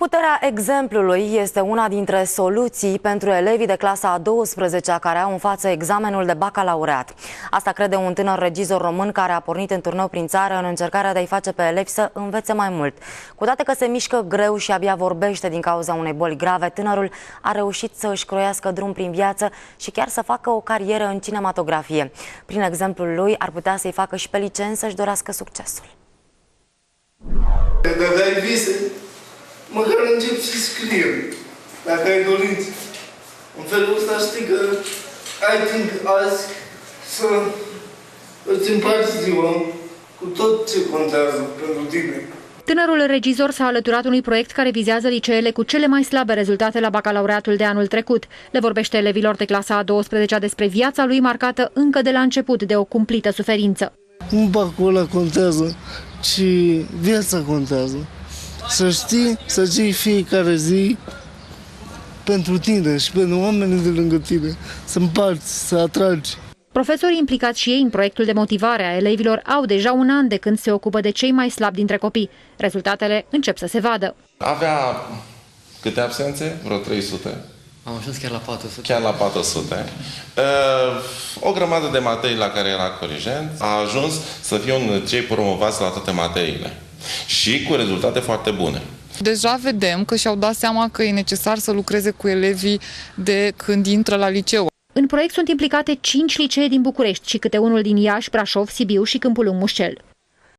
Puterea exemplului este una dintre soluții pentru elevii de clasa a 12-a care au în față examenul de bacalaureat. Asta crede un tânăr regizor român care a pornit în turneu prin țară în încercarea de a-i face pe elevi să învețe mai mult. Cu toate că se mișcă greu și abia vorbește din cauza unei boli grave, tânărul a reușit să își croiască drum prin viață și chiar să facă o carieră în cinematografie. Prin exemplul lui ar putea să-i facă și pe liceu să-și dorească succesul. Dacă ai vise, măcar încep să scriu, dacă ai dorință. În felul ăsta știi că ai timp azi să îți împarți ziua cu tot ce contează pentru tine. Tânărul regizor s-a alăturat unui proiect care vizează liceele cu cele mai slabe rezultate la bacalaureatul de anul trecut. Le vorbește elevilor de clasa a 12-a despre viața lui marcată încă de la început de o cumplită suferință. Nu bacul ăla contează, ci viața contează. Să știi, să ții fiecare zi pentru tine și pentru oamenii de lângă tine, să împarți, să atragi. Profesorii implicați și ei în proiectul de motivare a elevilor au deja un an de când se ocupă de cei mai slabi dintre copii. Rezultatele încep să se vadă. Avea câte absențe? Vreo 300. Am ajuns chiar la 400. Chiar la 400. O grămadă de materii la care era corigent. A ajuns să fie unul dintre cei promovați la toate materiile. Și cu rezultate foarte bune. Deja vedem că și-au dat seama că e necesar să lucreze cu elevii de când intră la liceu. În proiect sunt implicate 5 licee din București și câte unul din Iași, Brașov, Sibiu și Câmpul Lung Mușcel.